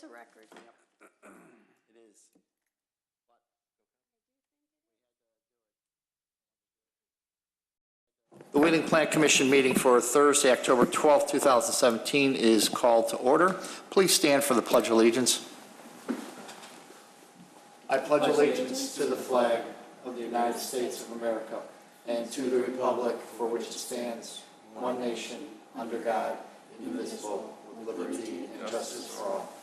a record. It is. The Wheeling Plant Commission meeting for Thursday, October 12, 2017 is called to order. Please stand for the Pledge of Allegiance. I pledge allegiance to the flag of the United States of America and to the republic for which it stands, one nation, under God, indivisible, with liberty and justice for all.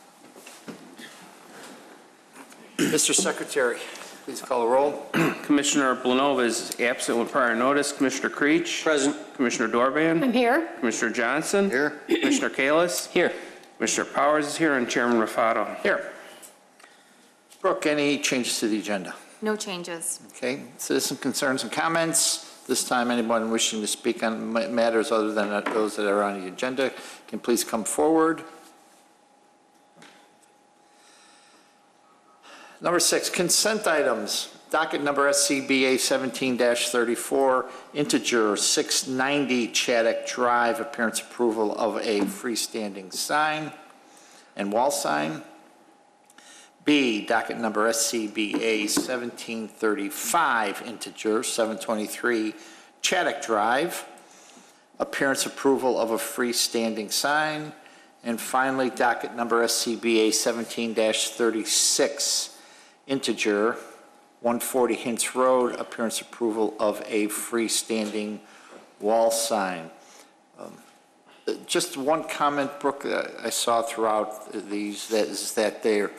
Mr. Secretary, please call the roll. Commissioner Blanova is absent with prior notice. Commissioner Creech? Present. Commissioner Dorban? I'm here. Commissioner Johnson? Here. Commissioner Kalis? Here. Commissioner Powers is here, and Chairman Rafato. Here. Brooke, any changes to the agenda? No changes. Okay, citizen concerns and comments. This time, anyone wishing to speak on matters other than those that are on the agenda can please come forward. Number 6, consent items. Docket number SCBA 17-34, integer 690 Chaddock Drive, appearance approval of a freestanding sign and wall sign. B, docket number SCBA 1735, integer 723 Chaddock Drive, appearance approval of a freestanding sign. And finally, docket number SCBA 17-36, integer 140 Hintz Road, appearance approval of a freestanding wall sign. Just one comment, Brooke, I saw throughout these, that is that they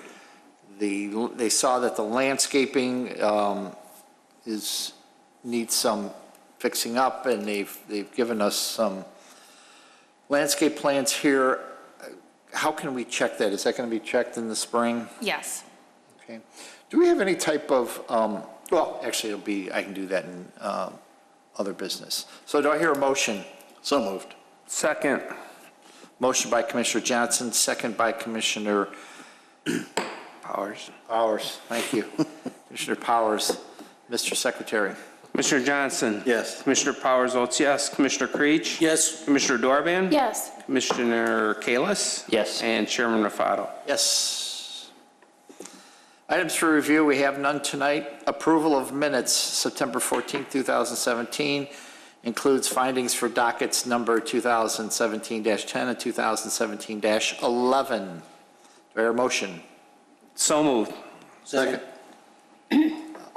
saw that the landscaping needs some fixing up, and they've given us some landscape plans here. How can we check that? Is that going to be checked in the spring? Yes. Okay. Do we have any type of, well, actually it'll be, I can do that in other business. So do I hear a motion? So moved. Second. Motion by Commissioner Johnson, second by Commissioner Powers. Powers. Thank you. Commissioner Powers. Mr. Secretary. Commissioner Johnson? Yes. Commissioner Powers votes yes. Commissioner Creech? Yes. Commissioner Dorban? Yes. Commissioner Kalis? Yes. And Chairman Rafato. Yes. Items for review, we have none tonight. Approval of minutes, September 14, 2017, includes findings for dockets number 2017-10 and 2017-11. Do I hear a motion? So moved. Second.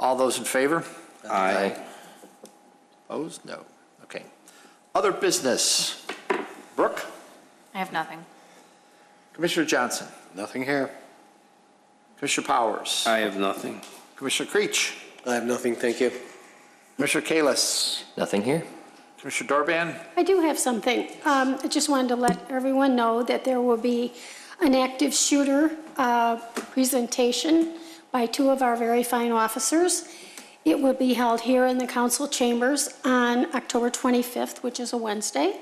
All those in favor? Aye. Opposed? No. Okay. Other business. Brooke? I have nothing. Commissioner Johnson? Nothing here. Commissioner Powers? I have nothing. Commissioner Creech? I have nothing, thank you. Commissioner Kalis? Nothing here. Commissioner Dorban? I do have something. I just wanted to let everyone know that there will be an active shooter presentation by two of our very fine officers. It will be held here in the council chambers on October 25th, which is a Wednesday,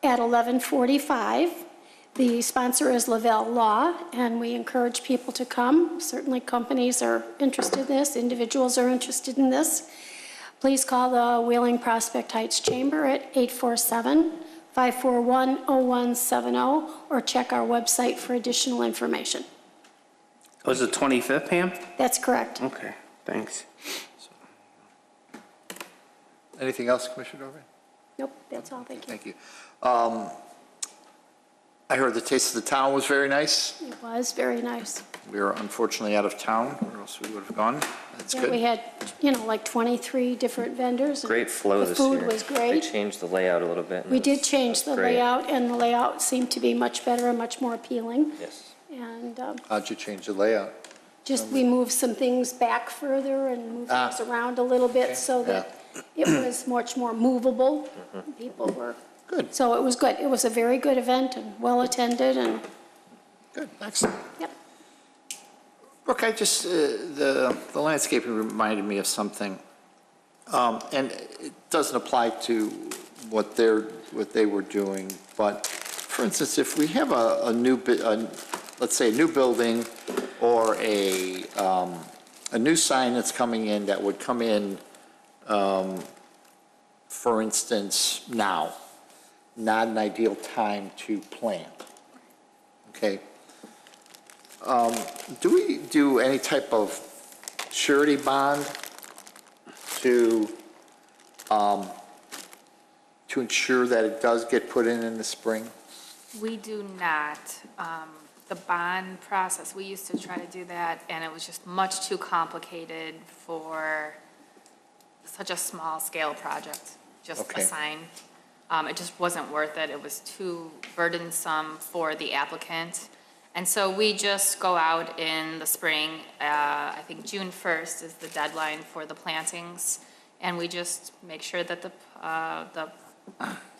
at 11:45. The sponsor is Lavelle Law, and we encourage people to come. Certainly companies are interested in this, individuals are interested in this. Please call the Wheeling Prospect Heights Chamber at 847-541-0170 or check our website for additional information. Was it 25th, Pam? That's correct. Okay, thanks. Anything else, Commissioner Dorban? Nope, that's all, thank you. Thank you. I heard the Taste of the Town was very nice. It was very nice. We were unfortunately out of town, or else we would have gone. That's Yeah, good. we had, like 23 different vendors. and Great flow this year. The food was They great. changed the layout a little bit. We did change the Great. layout, and the layout seemed to be much better and much more appealing. Yes. And How'd you change the layout? just, we moved some things back further and moved things around a little bit so that it was much more movable. People were, Good, so it was good. It was a very good event and well-attended, and, good, excellent. yep. Brooke, I just, the landscaping reminded me of something. And it doesn't apply to what they were doing, but for instance, if we have a new, let's say a new building or a new sign that's coming in that would come in, for instance, now, not an ideal time to plant, okay? Do we do any type of surety bond to ensure that it does get put in the spring? We do not. The bond process, we used to try to do that, and it was just much too complicated for such a small-scale project, just a Okay. sign. It just wasn't worth it. It was too burdensome for the applicant. And so we just go out in the spring, I think June 1st is the deadline for the plantings, and we just make sure that the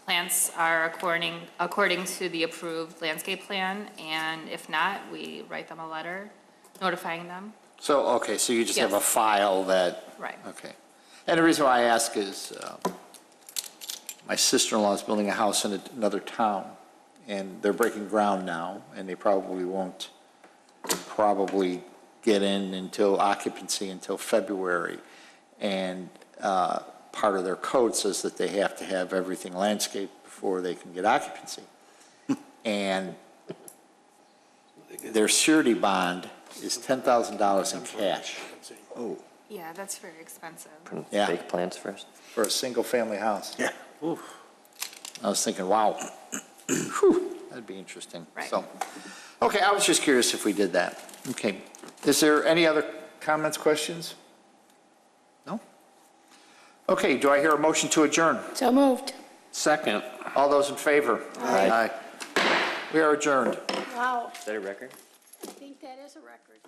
plants are according to the approved landscape plan, and if not, we write them a letter notifying them. So, okay, so you just have a Yes. file that? Right. Okay. And the reason why I ask is, my sister-in-law is building a house in another town, and they're breaking ground now, and they probably won't get in until occupancy until February. And part of their code says that they have to have everything landscaped before they can get occupancy. And their surety bond is $10,000 in cash. Oh. Yeah, that's very expensive. Yeah. Fake plants first. For a single-family house. Yeah. I was thinking, wow, Whew, that'd be interesting. Right. So, okay, I was just curious if we did that. Okay. Is there any other comments, questions? No? Okay, do I hear a motion to adjourn? So moved. Second. All those in favor? Aye. We are adjourned. Wow, Is that a record? I think that is a record.